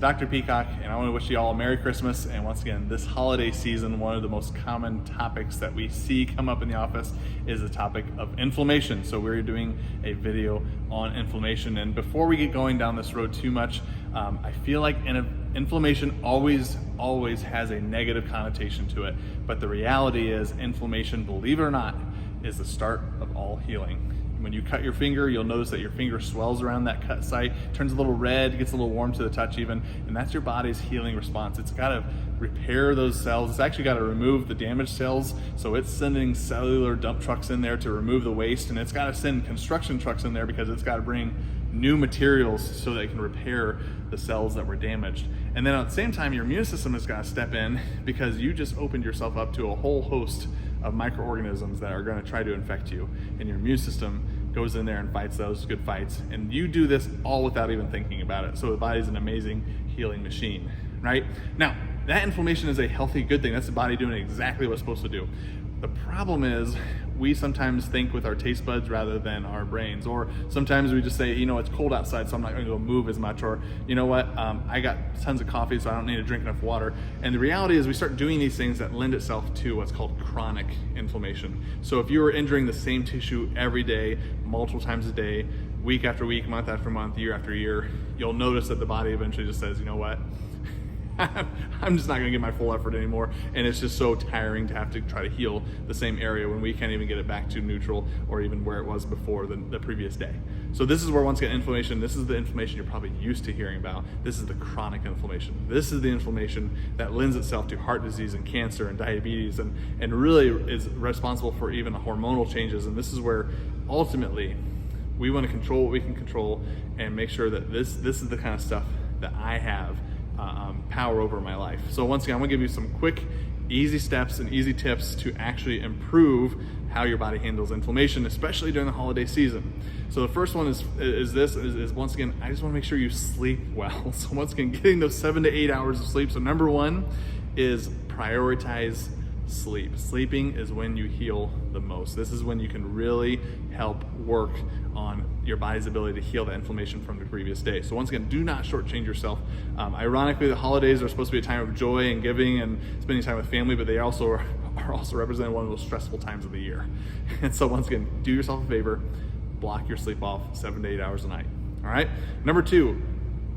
Dr. Peacock, and I want to wish you all a Merry Christmas. And once again, this holiday season, one of the most common topics that we see come up in the office is the topic of inflammation. So we're doing a video on inflammation. And before we get going down this road too much, I feel like inflammation always has a negative connotation to it. But the reality is inflammation, believe it or not, is the start of all healing. When you cut your finger, you'll notice that your finger swells around that cut site, turns a little red, gets a little warm to the touch even, and that's your body's healing response. It's got to repair those cells. It's actually got to remove the damaged cells, so it's sending cellular dump trucks in there to remove the waste, and it's got to send construction trucks in there because it's got to bring new materials so they can repair the cells that were damaged. And then at the same time, your immune system has got to step in because you just opened yourself up to a whole host of microorganisms that are going to try to infect you, and your immune system goes in there and fights those good fights, and you do this all without even thinking about it. So the body's an amazing healing machine, right? Now, that inflammation is a healthy, good thing. That's the body doing exactly what it's supposed to do. The problem is we sometimes think with our taste buds rather than our brains, or sometimes we just say, you know, it's cold outside, so I'm not going to go move as much, or you know what, I got tons of coffee, so I don't need to drink enough water. And the reality is we start doing these things that lend itself to what's called chronic inflammation. So if you are injuring the same tissue every day, multiple times a day, week after week, month after month, year after year, you'll notice that the body eventually just says, you know what, I'm just not going to give my full effort anymore, and it's just so tiring to have to try to heal the same area when we can't even get it back to neutral or even where it was before the previous day. So this is where, once again, inflammation, this is the inflammation you're probably used to hearing about. This is the chronic inflammation. This is the inflammation that lends itself to heart disease and cancer and diabetes, and really is responsible for even hormonal changes. And this is where ultimately we want to control what we can control and make sure that this is the kind of stuff that I have power over my life. So once again, I'm gonna give you some quick, easy steps and easy tips to actually improve how your body handles inflammation, especially during the holiday season. So the first one is once again, I just wanna make sure you sleep well. So once again, getting those 7 to 8 hours of sleep. So number one is prioritize sleep. Sleeping is when you heal the most. This is when you can really help work on your body's ability to heal the inflammation from the previous day. So once again, do not shortchange yourself. Ironically, the holidays are supposed to be a time of joy and giving and spending time with family, but they also are also representing one of those stressful times of the year. And so once again, do yourself a favor, block your sleep off 7 to 8 hours a night. All right. Number two,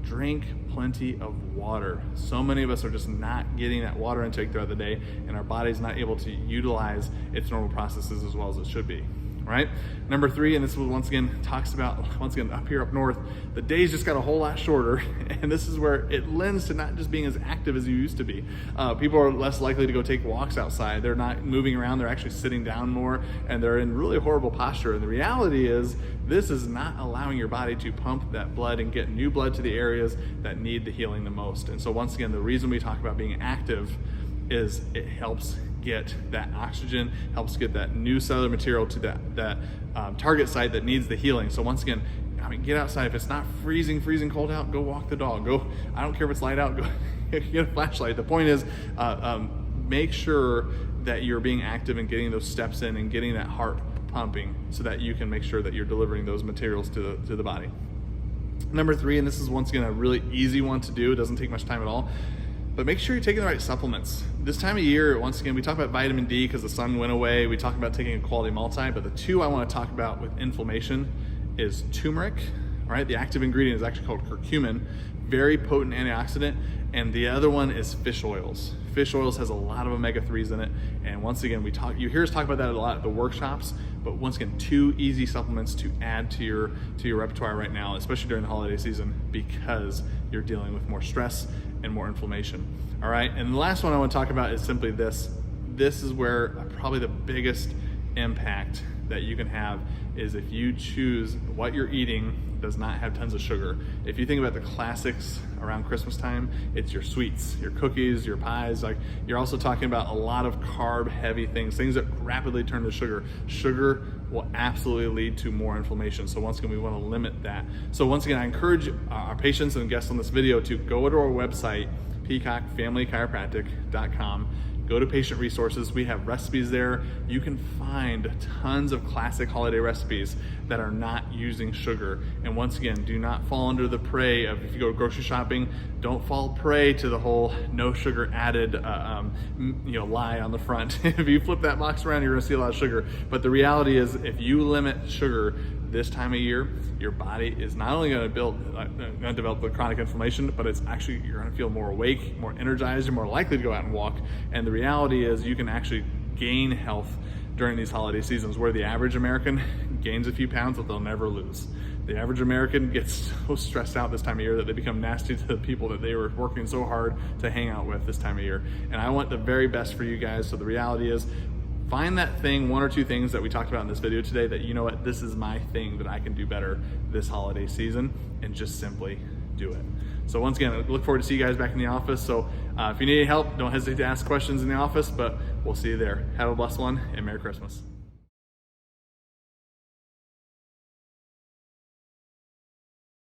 drink plenty of water. So many of us are just not getting that water intake throughout the day, and our body's not able to utilize its normal processes as well as it should be. Right? Number three, and this was once again talks about, once again, up here up north, the days just got a whole lot shorter, and this is where it lends to not just being as active as you used to be. People are less likely to go take walks outside. They're not moving around, they're actually sitting down more, and they're in really horrible posture. And the reality is, this is not allowing your body to pump that blood and get new blood to the areas that need the healing the most. And so once again, the reason we talk about being active is it helps get that oxygen, helps get that new cellular material to that target site that needs the healing. So once again, I mean, get outside. If it's not freezing cold out, go walk the dog. Go, I don't care if it's light out, go get a flashlight. The point is, make sure that you're being active and getting those steps in and getting that heart pumping so that you can make sure that you're delivering those materials to the body. Number three, and this is once again a really easy one to do, it doesn't take much time at all, but make sure you're taking the right supplements. This time of year, once again, we talk about vitamin D because the sun went away. We talk about taking a quality multi, but the two I want to talk about with inflammation is turmeric. All right, the active ingredient is actually called curcumin, very potent antioxidant, and the other one is fish oils. Fish oils has a lot of omega-3s in it, and once again, you hear us talk about that a lot at the workshops, but once again, two easy supplements to add to your repertoire right now, especially during the holiday season, because you're dealing with more stress and more inflammation. All right, and the last one I want to talk about is simply this. This is where probably the biggest impact that you can have is if you choose what you're eating does not have tons of sugar. If you think about the classics around Christmas time, it's your sweets, your cookies, your pies. Like, you're also talking about a lot of carb heavy things that rapidly turn to sugar. Sugar will absolutely lead to more inflammation. So once again, we want to limit that. So once again, I encourage our patients and guests on this video to go to our website, peacockfamilychiropractic.com. go to patient resources. We have recipes there. You can find tons of classic holiday recipes that are not using sugar. And once again, do not fall under the prey of, if you go grocery shopping, don't fall prey to the whole no sugar added lie on the front. If you flip that box around, you're gonna see a lot of sugar. But the reality is, if you limit sugar this time of year, your body is not only going to develop the chronic inflammation, but it's actually, you're going to feel more awake, more energized, you're more likely to go out and walk. And the reality is, you can actually gain health during these holiday seasons, where the average American gains a few pounds that they'll never lose. The average American gets so stressed out this time of year that they become nasty to the people that they were working so hard to hang out with this time of year. And I want the very best for you guys. So the reality is, find that thing, one or two things that we talked about in this video today that, you know what, this is my thing that I can do better this holiday season, and just simply do it. So once again, I look forward to see you guys back in the office. So if you need any help, don't hesitate to ask questions in the office, but we'll see you there. Have a blessed one, and Merry Christmas.